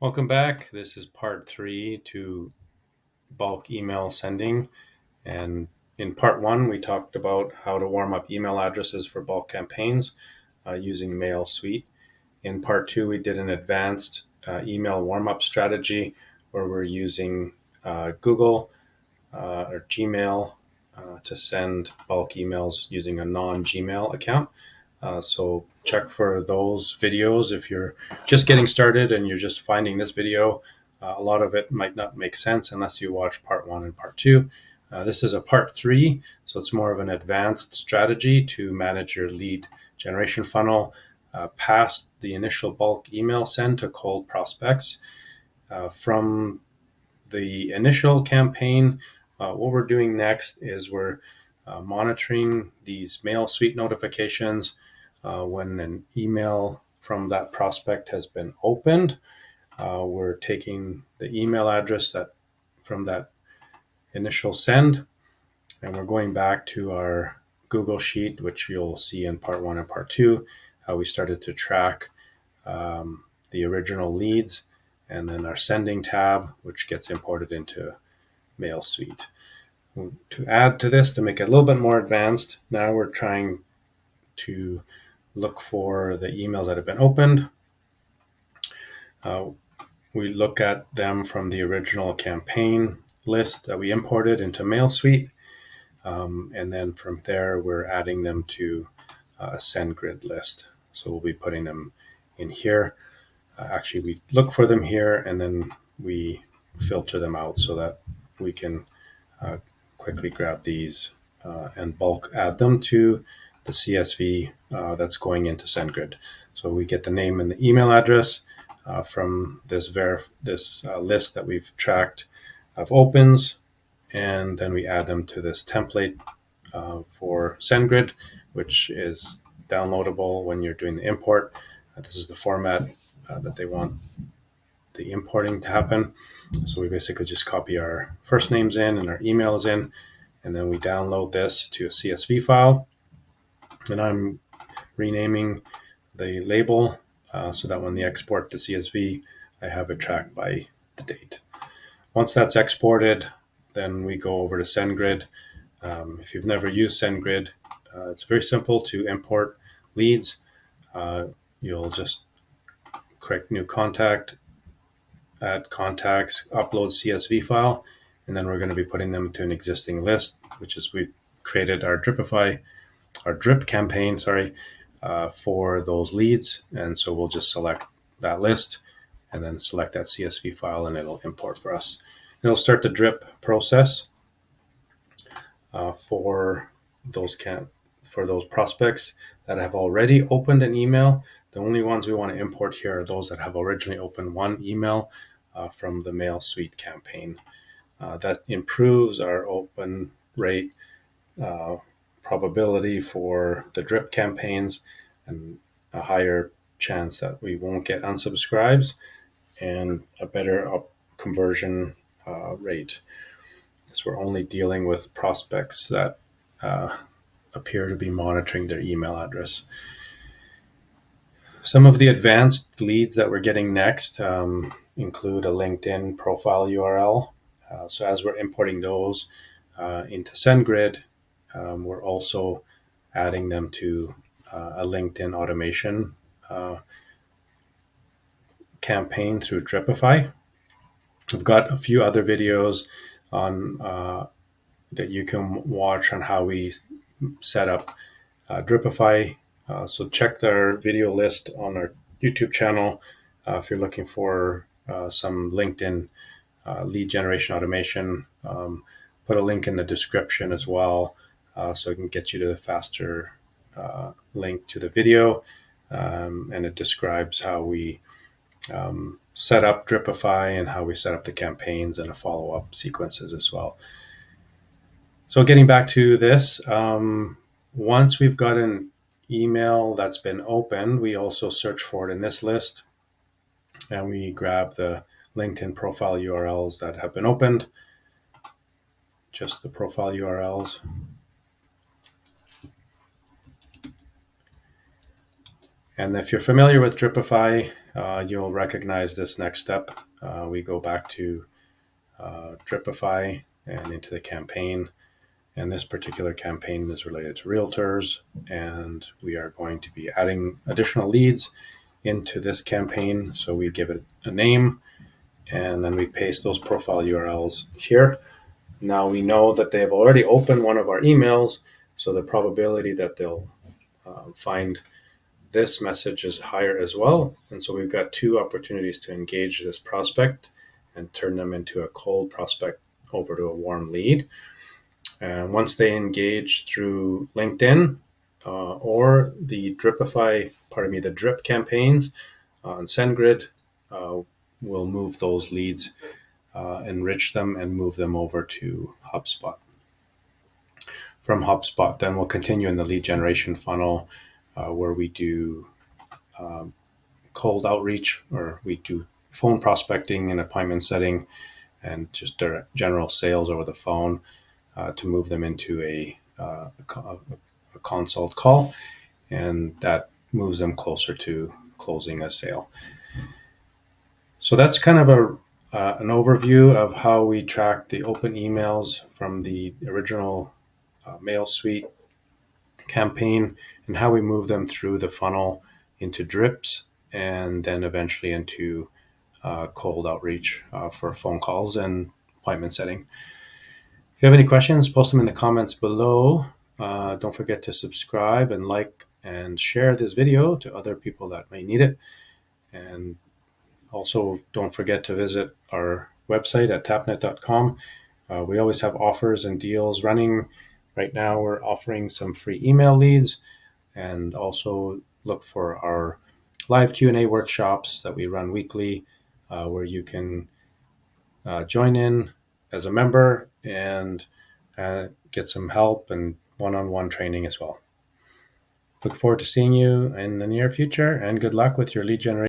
Welcome back. This is part 3 to bulk email sending. And in part 1, we talked about how to warm up email addresses for bulk campaigns using MailSuite. In part 2, we did an advanced email warm up strategy where we're using Google or Gmail to send bulk emails using a non-Gmail account. So check for those videos if you're just getting started and you're just finding this video. A lot of it might not make sense unless you watch part 1 and part 2. This is a part 3, so it's more of an advanced strategy to manage your lead generation funnel past the initial bulk email send to cold prospects. From the initial campaign, what we're doing next is we're monitoring these MailSuite notifications when an email from that prospect has been opened. We're taking the email address that from that initial send, and we're going back to our Google Sheet, which you'll see in part 1 and part 2, how we started to track the original leads, and then our sending tab, which gets imported into MailSuite. To add to this, to make it a little bit more advanced, now we're trying to look for the emails that have been opened. We look at them from the original campaign list that we imported into MailSuite. And then from there, we're adding them to a SendGrid list. So we'll be putting them in here. Actually, we look for them here and then we filter them out so that we can quickly grab these and bulk add them to the CSV that's going into SendGrid. So we get the name and the email address from this list that we've tracked of opens, and then we add them to this template for SendGrid, which is downloadable when you're doing the import. This is the format that they want the importing to happen. So we basically just copy our first names in and our emails in, and then we download this to a CSV file. And I'm renaming the label so that when they export the CSV, I have it tracked by the date. Once that's exported, then we go over to SendGrid. If you've never used SendGrid, it's very simple to import leads. You'll just click New Contact, add contacts, upload CSV file, and then we're going to be putting them to an existing list, which is we created our drip campaign, for those leads. And so we'll just select that list and then select that CSV file and it'll import for us. It'll start the drip process for those prospects that have already opened an email. The only ones we want to import here are those that have originally opened one email from the MailSuite campaign. That improves our open rate probability for the drip campaigns and a higher chance that we won't get unsubscribes and a better conversion rate, because we're only dealing with prospects that appear to be monitoring their email address. Some of the advanced leads that we're getting next include a LinkedIn profile URL. So as we're importing those into SendGrid, we're also adding them to a LinkedIn automation campaign through Dripify. I've got a few other videos on that you can watch on how we set up Dripify. So check their video list on our YouTube channel if you're looking for some LinkedIn lead generation automation. Put a link in the description as well, so it can get you to the faster link to the video, and it describes how we set up Dripify and how we set up the campaigns and the follow-up sequences as well. So getting back to this, once we've got an email that's been opened, we also search for it in this list, and we grab the LinkedIn profile URLs that have been opened, just the profile URLs. And if you're familiar with Dripify, you'll recognize this next step. We go back to Dripify and into the campaign. And this particular campaign is related to realtors. And we are going to be adding additional leads into this campaign. So we give it a name and then we paste those profile URLs here. Now we know that they have already opened one of our emails. So the probability that they'll find this message is higher as well. And so we've got two opportunities to engage this prospect and turn them into a cold prospect over to a warm lead. And once they engage through LinkedIn or the the Drip campaigns on SendGrid, we'll move those leads, enrich them, and move them over to HubSpot. From HubSpot, then we'll continue in the lead generation funnel where we do cold outreach, or we do phone prospecting and appointment setting and just general sales over the phone to move them into a consult call, and that moves them closer to closing a sale. So that's kind of an overview of how we track the open emails from the original MailSuite campaign and how we move them through the funnel into drips and then eventually into cold outreach for phone calls and appointment setting. If you have any questions, post them in the comments below. Don't forget to subscribe and like and share this video to other people that may need it. And also don't forget to visit our website at tapnet.com. We always have offers and deals running. Right now we're offering some free email leads, and also look for our live Q&A workshops that we run weekly where you can join in as a member and get some help and one-on-one training as well. Look forward to seeing you in the near future, and good luck with your lead generation.